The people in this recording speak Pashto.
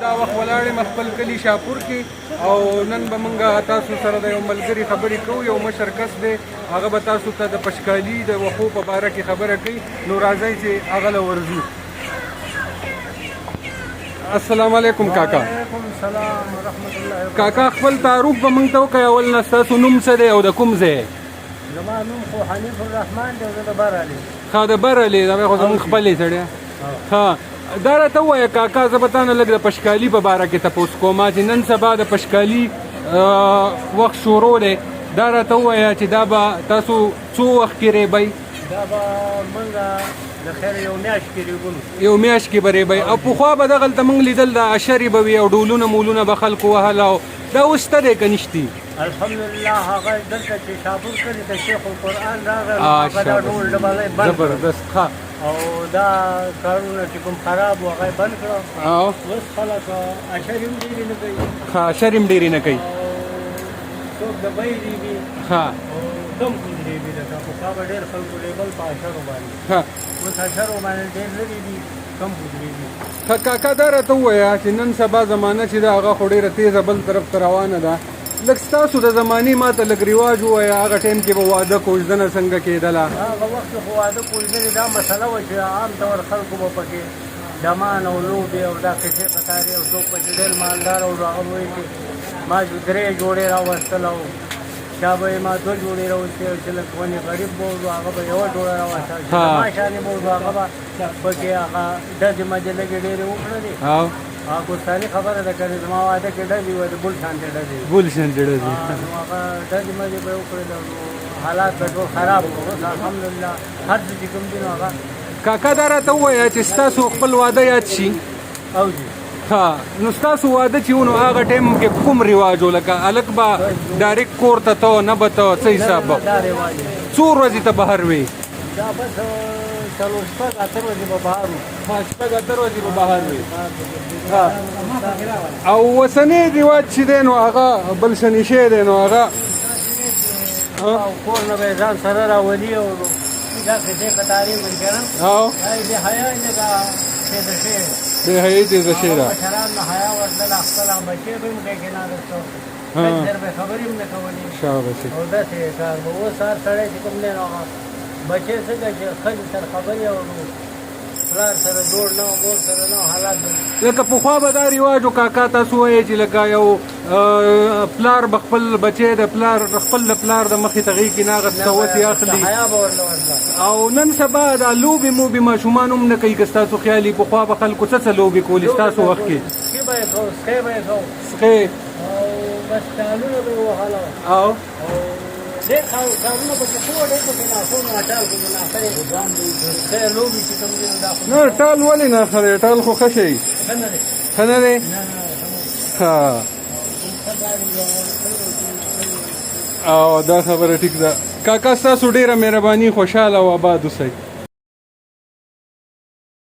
دا وخت ولاړې خپل کلي شاپور کې او نن به موږ تاسو سره د یو ملګري خبرې کوو. یو مشر کس دی، هغه به تاسو ته د پشکالي د وښو په باره کې خبره کوي. نو راځئ چې هغه له ورځو. السلام علیکم کاکا. وعلیکم السلام ورحمت الله وبرکاته. کاکا خپل تعارف به موږ ته وکړئ. اول نه ستاسو نوم څه دی او د کوم ځای؟ زما نوم خو حنیف الرحمن دی، زه د برالي. ښه د برالي، دا خو زموږ خپلې سړی. ښه دا راته ووایه کاکا، زه به تا نه لږ د پشکالي په باره کې تپوس کوم چې نن سبا د پشکالي وخت شروع دی. دا راته ووایه چې دا به تاسو څو وخت کې ریبئ؟ دا به موږ د خیر یو میاشت کې ریبو. یو میاشت کې به ریبئ. او پخوا به دغلته موږ لیدل د اشرې به وي او ډولونه مولونه به خلکو وهل. او دا اوس ته دی که نشتي؟ الحمدلله هغه دلته چې شاپور کلي ته شیخ القرآن راغی، هغه دا ډول ډبلی بند کړ. زبردست. ښه او دا کارونه چې کوم خراب و هغه یې بند کړه. او اوس خلک اشرې هم ډېرې نه کوي. ښه اشرې هم ډېرې نه کوي. څوک د بیې ریبي ښه او کم کوم ریبي. لکه پخوا به ډېر خلکو ریبل په اشرو باندې، ښه اوس اشرو باندې ډېر نه ریبي، کم کوم ریبي. ښه کاکا دا راته ووایه چې نن سبا زمانه چې ده هغه خو ډېره تیزه بل طرف ته روانه ده. لږ ستاسو د زمانې ما ته لږ رواج ووایه. هغه ټایم کې به واده کوژدنه څنګه کېدله؟ هغه وخت خو واده کوژدنې دا مسله وه چې عام طور خلکو به پکې ډمان او لوبې او دا کیسې قطارې او څوک پکې ډېر مالدار او هغه به وایي چې ما 3 جوړې راوستل او چا به یې ما 2 جوړې راوستې او چې لږ ونې غریب به و هغه به 1 جوړه راوسته. چې زما شانې به و هغه به پکې هغه ډزې مجې لږې ډېرې وکړلې. ګستاني خبره ده که زما واده کې ډزې وه د بل شانتې ډزې بل شانتې ډزې. نو هغه ډزې مجې به یې وکړلې. نو حالات به ټول خراب وو. اوس الحمدلله هر څه چې کوم دي نو هغه. کاکا دا راته ووایه چې ستاسو خپل واده یاد شي. او جي ها نو ستاسو واده چې و نو هغه ټایم کې کوم رواج و؟ لکه هلک به ډایرکټ کور ته ته نه به ته څه حساب به؟ دا رواج دی. څو ورځې ته بهر وې؟ دا بس 4-5 ورځې به بهر وو. 6-8 ورځې به بهر وې. او اوسنی رواج چې دی نو هغه بل شنې شی دی نو هغه او کور نه به ځان سره راولي او دا کیسې قطارې وایي که نه. او دا یې بې حیا یې لکه تېزه شوې ده. بې حیایي تېزه شوې ده. مشران نه حیا ورتله، خپل بچې به هم ډېر کېناستو، لږ زر به خبرې هم نه کولې. شاباشي. او داسې کار به اوس هر سړی چې کوم دی نو هغه بچې څنګه چې ښځې سره خبرې او پلار سره جوړ نه او مور سره نه حالات به لکه پخوا به دا رواج و کاکا تاسو وایئ چې لکه یو پلار به خپل بچی د پلار خپل د پلار د مخې ته غېږ کې نه اخلي، سوت یې اخلي. حیا به ورله ورله. او نن سبا دا لوبې موبې ماشومان هم نه کوي. که ستاسو خیال وي پخوا به خلکو څه لوبې کولې ستاسو وخت کې؟ سکي به یې کوو، سکی به یې کوو سخې او بس ټالونه به یې وهله. او ډېر کارونه پکې خو ډېر پکې ناسو نو اټال کې ناخرې خیر لوبې چې کوم دي نو دا خو نه ټال ولې نه خرې؟ ټال خو ښه شی ښه نه دی. ښه نه دی؟ نه نه ښه او دا خبره ټیک ده. کاکا ستاسو ډېره مهرباني، خوشحاله او آباد اوسئ.